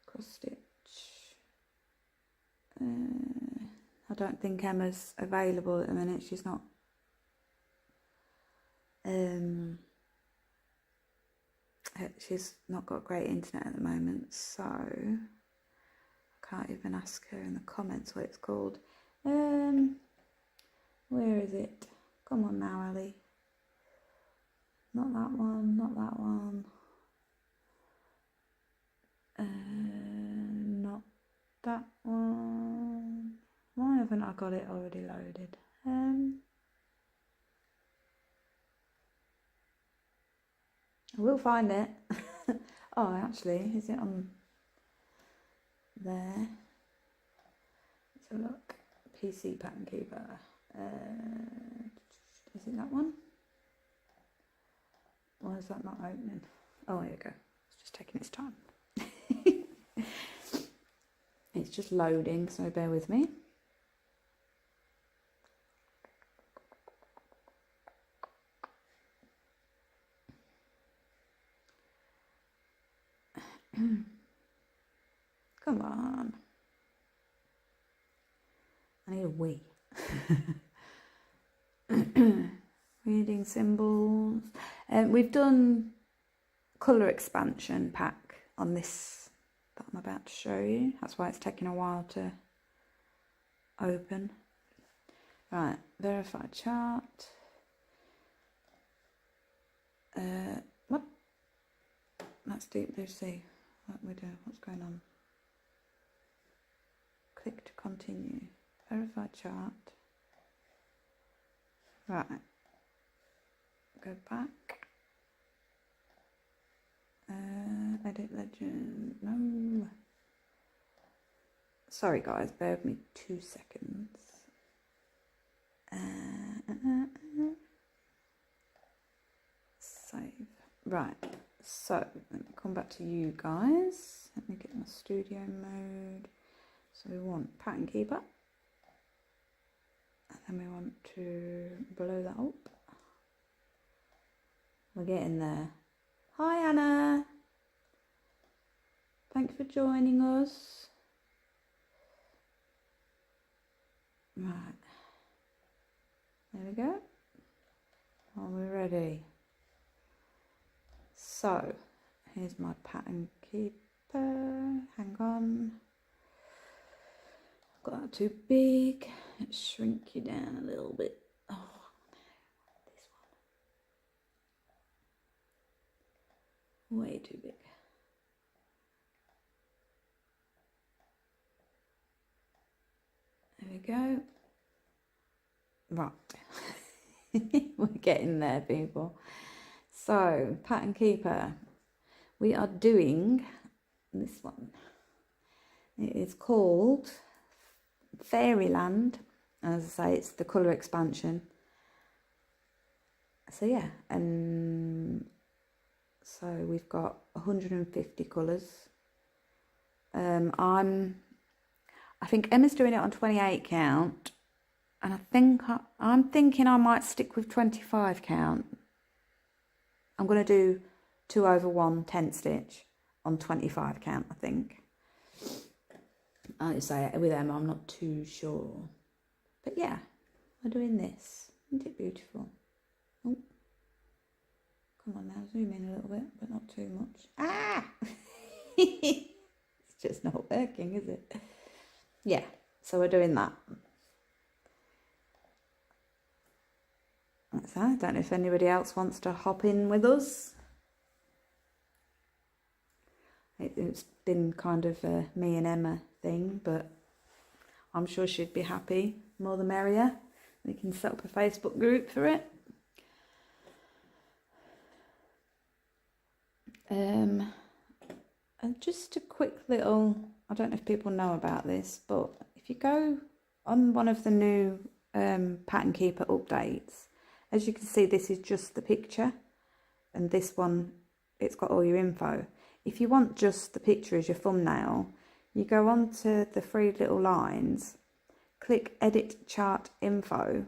cross stitch. I don't think Emma's available at the minute. She's not. She's not got great internet at the moment, so I can't even ask her in the comments what it's called. Where is it? Come on now, Ellie. Not that one, not that one. Not that one. Why haven't I got it already loaded? I will find it. Oh, actually, is it on there? Let's have a look. PC Pattern Keeper. Is it that one? Why is that not opening? Oh, here you go. It's just taking its time. It's just loading, so bear with me. Come on. I need a wee. Reading symbols. We've done colour expansion pack on this that I'm about to show you. That's why it's taking a while to open. Right, verify chart. What? That's Deep Blue Sea. What do we do? What's going on? Click to continue. Verify chart. Right. Go back. Edit legend. No. Sorry guys, bear with me 2 seconds. Save. Right. So let me come back to you guys. Let me get my studio mode. So we want pattern keeper. And then we want to blow that up. We're getting there. Hi Anna. Thanks for joining us. Right. There we go. Are we ready? So, here's my pattern keeper. Hang on. I've got that too big. Let's shrink you down a little bit. Oh, no. This one. Way too big. There we go. Right. We're getting there, people. So, pattern keeper. We are doing this one. It is called Fairyland. As I say, it's the colour expansion. So yeah, and so we've got 150 colours. I think Emma's doing it on 28 count, and I'm thinking I might stick with 25 count. I'm going to do 2 over 1 10 stitch on 25 count, I think. I say with Emma, I'm not too sure. But yeah, we're doing this. Isn't it beautiful? Oh, come on now, zoom in a little bit, but not too much. Ah! It's just not working, is it? Yeah, so we're doing that. So I don't know if anybody else wants to hop in with us. It's been kind of a me and Emma thing, but I'm sure she'd be happy. More the merrier. We can set up a Facebook group for it. And just a quick little, I don't know if people know about this, but if you go on one of the new Pattern Keeper updates, as you can see, this is just the picture, and this one, it's got all your info. If you want just the picture as your thumbnail, you go on to the 3 little lines, click Edit Chart Info,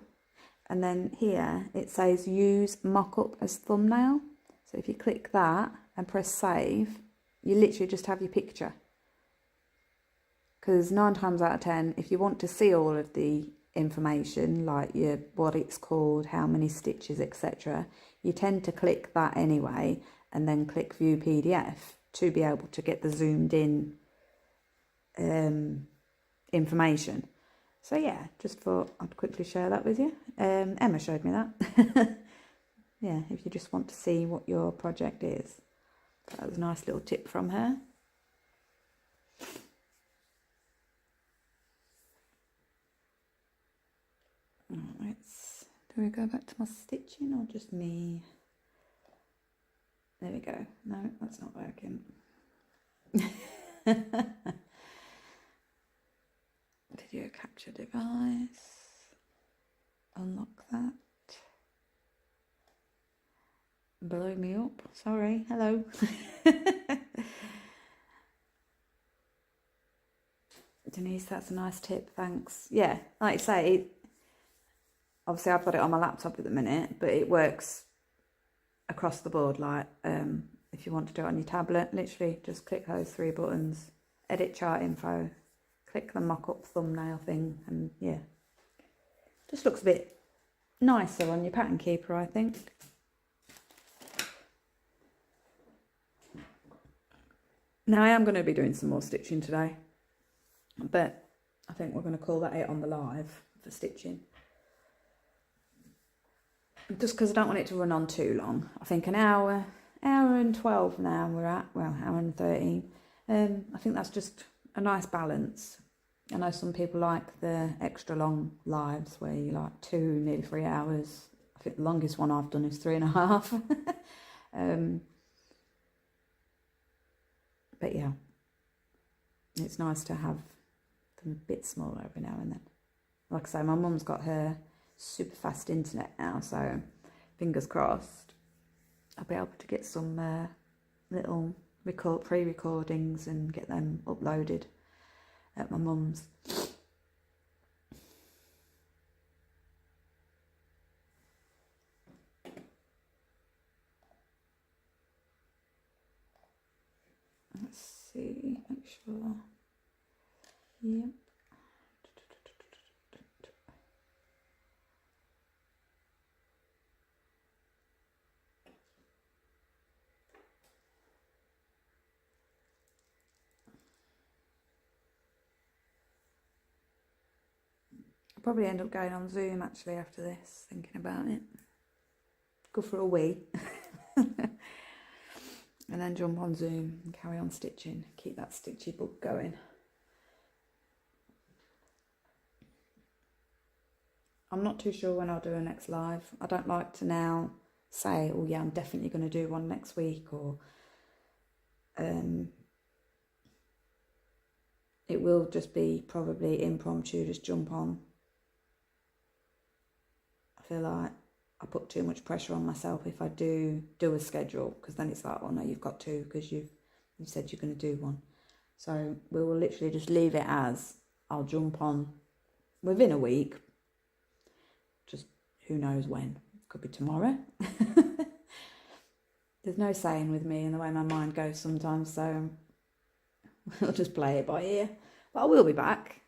and then here it says Use Mockup as Thumbnail. So if you click that and press Save, you literally just have your picture. Because 9 times out of 10, if you want to see all of the information, like what it's called, how many stitches, etc., you tend to click that anyway, and then click View PDF to be able to get the zoomed in information. So yeah, just thought I'd quickly share that with you. Emma showed me that. Yeah, if you just want to see what your project is. That was a nice little tip from her. Do we go back to my stitching or just me? There we go. No, that's not working. Video capture device. Unlock that. Blow me up. Sorry. Hello. Denise, that's a nice tip. Thanks. Yeah, like I say, obviously I've got it on my laptop at the minute, but it works across the board. Like if you want to do it on your tablet, literally just click those 3 buttons, edit chart info, click the mock-up thumbnail thing, and yeah, just looks a bit nicer on your pattern keeper, I think. Now I am going to be doing some more stitching today, but I think we're going to call that it on the live for stitching. Just because I don't want it to run on too long. I think an hour and 12 now we're at, well, hour and 13. I think that's just a nice balance. I know some people like the extra long lives where you like 2, nearly 3 hours. I think the longest one I've done is 3.5. But yeah, it's nice to have them a bit smaller every now and then. Like I say, my mum's got her super fast internet now, so fingers crossed I'll be able to get some little pre-recordings and get them uploaded at my mum's. Let's see, make sure. Yep. I'll probably end up going on Zoom actually after this, thinking about it. Go for a wee. And then jump on Zoom and carry on stitching. Keep that stitchy book going. I'm not too sure when I'll do a next live. I don't like to now say, oh yeah, I'm definitely going to do one next week, or it will just be probably impromptu, just jump on. I feel like I put too much pressure on myself if I do a schedule, because then it's like, oh no, you've got to, because you said you're going to do one. So we will literally just leave it as I'll jump on within a week. Just who knows when. Could be tomorrow. There's no saying with me and the way my mind goes sometimes, so I'll just play it by ear. But I will be back,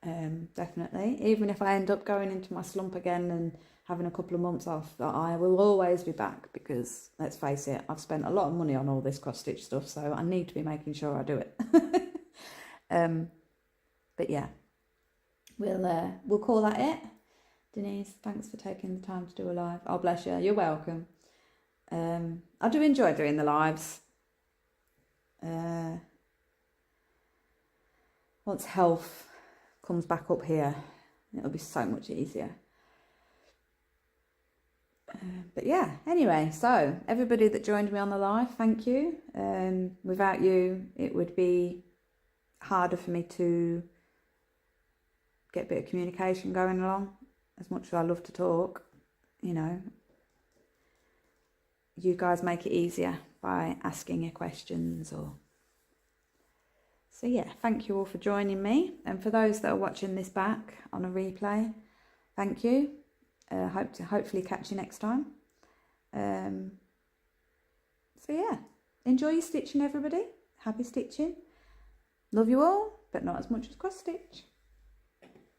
definitely. Even if I end up going into my slump again and having a couple of months off, I will always be back, because let's face it, I've spent a lot of money on all this cross stitch stuff, so I need to be making sure I do it. But yeah, we'll call that it. Denise, thanks for taking the time to do a live. Oh, bless you. You're welcome. I do enjoy doing the lives. Once health comes back up here, it'll be so much easier. But yeah, anyway, so everybody that joined me on the live, thank you. Without you, it would be harder for me to get a bit of communication going along. As much as I love to talk, you know, you guys make it easier by asking your questions. So yeah, thank you all for joining me, and for those that are watching this back on a replay, thank you. Hope to hopefully catch you next time. So yeah, enjoy your stitching, everybody. Happy stitching. Love you all, but not as much as cross stitch.